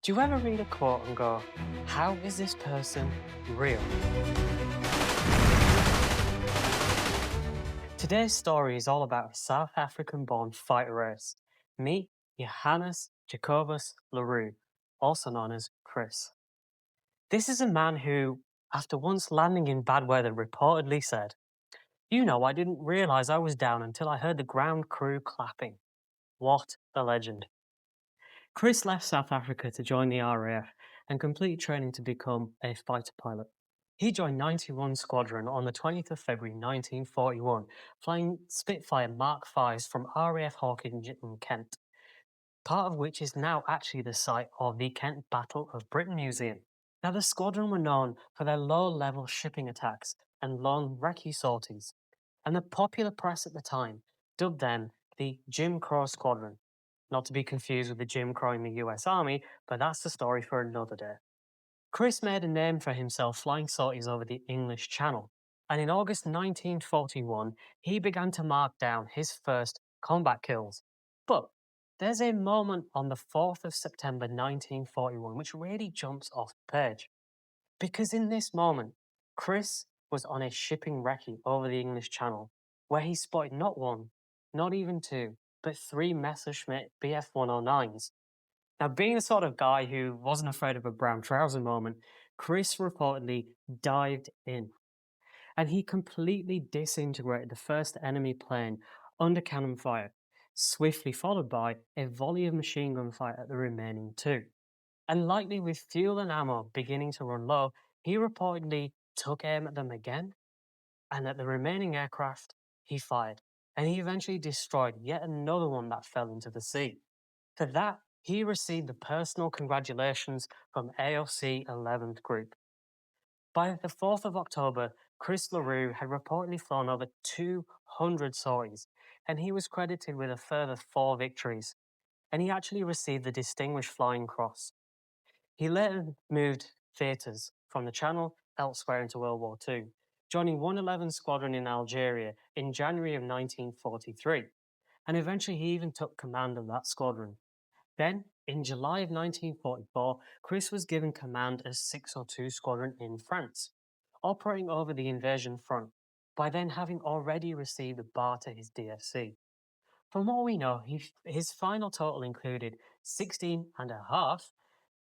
Do you ever read a quote and go, how is this person real? Today's story is all about a South African-born fighter race. Meet Johannes Jacobus LeRoux, also known as Chris. This is a man who, after once landing in bad weather, reportedly said, I didn't realise I was down until I heard the ground crew clapping. What a legend. Chris left South Africa to join the RAF and complete training to become a fighter pilot. He joined 91 Squadron on the 20th of February 1941, flying Spitfire Mark-Vs from RAF Hawkinge in Kent, part of which is now actually the site of the Kent Battle of Britain Museum. Now, the squadron were known for their low-level shipping attacks and lone recce sorties, and the popular press at the time dubbed them the Jim Crow Squadron. Not to be confused with the Jim Crow in the US Army, but that's the story for another day. Chris made a name for himself flying sorties over the English Channel, and in August 1941, he began to mark down his first combat kills. But there's a moment on the 4th of September 1941 which really jumps off the page. Because in this moment, Chris was on a shipping recce over the English Channel, where he spotted not one, not even two, but 3 Messerschmitt Bf 109s. Now, being the sort of guy who wasn't afraid of a brown trouser moment, Chris reportedly dived in. And he completely disintegrated the first enemy plane under cannon fire, swiftly followed by a volley of machine gun fire at the remaining 2. And likely with fuel and ammo beginning to run low, he reportedly took aim at them again, and at the remaining aircraft, he fired. And he eventually destroyed yet another one that fell into the sea. For that, he received the personal congratulations from AOC 11th Group. By the 4th of October, Chris LeRoux had reportedly flown over 200 sorties, and he was credited with a further 4 victories, and he actually received the Distinguished Flying Cross. He later moved theatres from the Channel elsewhere into World War II, joining 111 Squadron in Algeria in January of 1943, and eventually he even took command of that squadron. Then, in July of 1944, Chris was given command of 602 Squadron in France, operating over the invasion front, by then having already received a bar to his DFC. From what we know, his final total included 16.5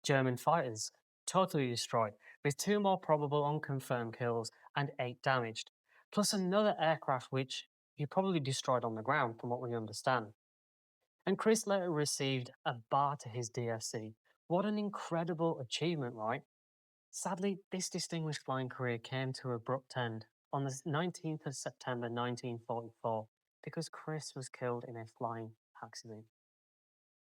German fighters, totally destroyed, with 2 more probable unconfirmed kills and 8 damaged, plus another aircraft which he probably destroyed on the ground, from what we understand. And Chris later received a bar to his DFC. What an incredible achievement, right? Sadly, this distinguished flying career came to an abrupt end on the 19th of September 1944 because Chris was killed in a flying accident.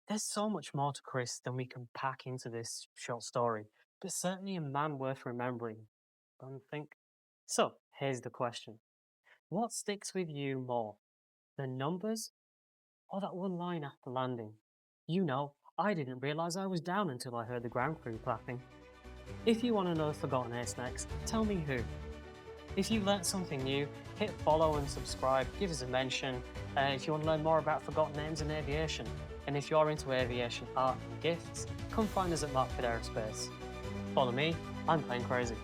There's so much more to Chris than we can pack into this short story, but certainly a man worth remembering, don't you think? So, here's the question. What sticks with you more? The numbers or that one line after landing? I didn't realise I was down until I heard the ground crew clapping. If you want to know the forgotten ace next, tell me who. If you learnt something new, hit follow and subscribe, give us a mention if you want to learn more about forgotten names in aviation. And if you're into aviation art and gifts, come find us at Marqforde Aerospace. Follow me, I'm Plain Crazy.